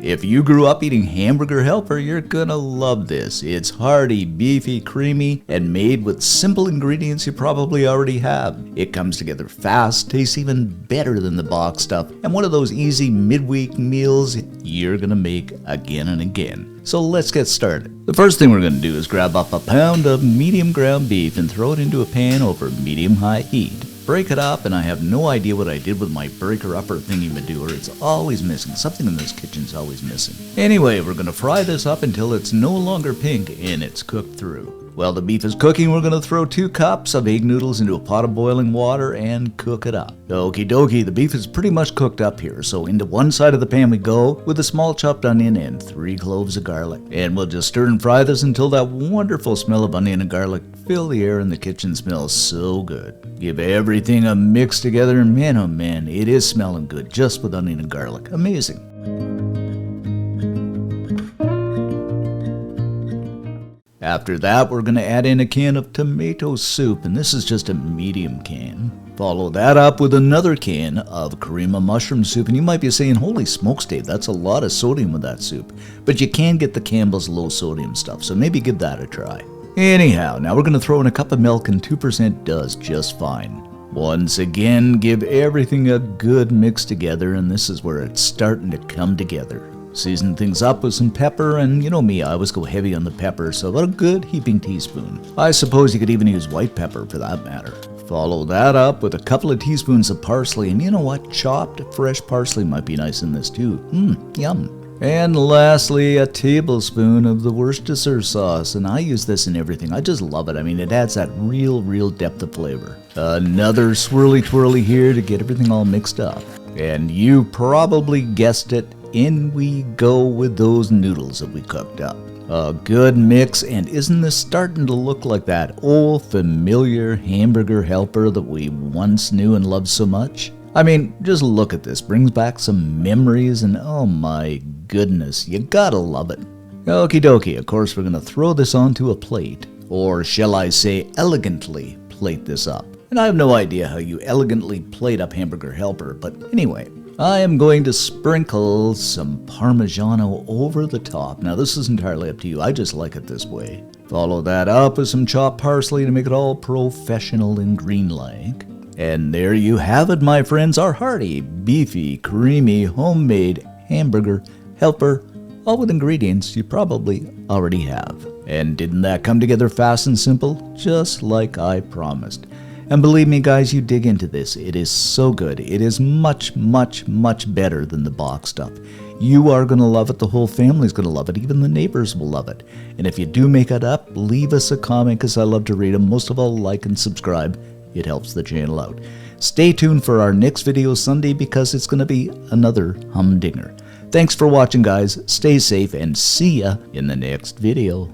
If you grew up eating Hamburger Helper, you're gonna love this. It's hearty, beefy, creamy, and made with simple ingredients you probably already have. It comes together fast, tastes even better than the box stuff, and one of those easy midweek meals you're gonna make again and again. So let's get started. The first thing we're gonna do is grab up a pound of medium ground beef and throw it into a pan over medium-high heat. Break it up, and I have no idea what I did with my breaker-upper thingy-madooer. It's always missing. Something in this kitchen's always missing. Anyway, we're going to fry this up until it's no longer pink and it's cooked through. While the beef is cooking, we're going to throw 2 cups of egg noodles into a pot of boiling water and cook it up. Okie dokie, the beef is pretty much cooked up here, so into one side of the pan we go with a small chopped onion and 3 cloves of garlic. And we'll just stir and fry this until that wonderful smell of onion and garlic fill the air and the kitchen smells so good. Give everything a mix together, and man oh man, it is smelling good just with onion and garlic. Amazing. After that, we're going to add in a can of tomato soup, and this is just a medium can. Follow that up with another can of cream of mushroom soup, and you might be saying, holy smokes, Dave, that's a lot of sodium with that soup. But you can get the Campbell's low sodium stuff, so maybe give that a try. Anyhow, now we're going to throw in a cup of milk, and 2% does just fine. Once again, give everything a good mix together, and this is where it's starting to come together. Season things up with some pepper, and you know me, I always go heavy on the pepper, so about a good heaping teaspoon. I suppose you could even use white pepper for that matter. Follow that up with a couple of teaspoons of parsley, and you know what? Chopped fresh parsley might be nice in this too. Yum. And lastly, a tablespoon of the Worcestershire sauce, and I use this in everything. I just love it. I mean, it adds that real depth of flavor. Another swirly twirly here to get everything all mixed up. And you probably guessed it, in we go with those noodles that we cooked up. A good mix, and isn't this starting to look like that old familiar Hamburger Helper that we once knew and loved so much? I mean, just look at this. Brings back some memories, and oh my goodness, you gotta love it. Okie dokie, of course we're gonna throw this onto a plate, or shall I say elegantly plate this up. And I have no idea how you elegantly plate up Hamburger Helper, but anyway, I am going to sprinkle some Parmigiano over the top. Now this is entirely up to you, I just like it this way. Follow that up with some chopped parsley to make it all professional and green-like. And there you have it, my friends, our hearty, beefy, creamy, homemade Hamburger Helper, all with ingredients you probably already have. And didn't that come together fast and simple? Just like I promised. And believe me guys, you dig into this, it is so good. It is much better than the box stuff. You are going to love it, the whole family's going to love it, even the neighbors will love it. And if you do make it up, leave us a comment because I love to read them. Most of all, like and subscribe. It helps the channel out. Stay tuned for our next video Sunday because it's going to be another humdinger. Thanks for watching guys, stay safe, and see ya in the next video.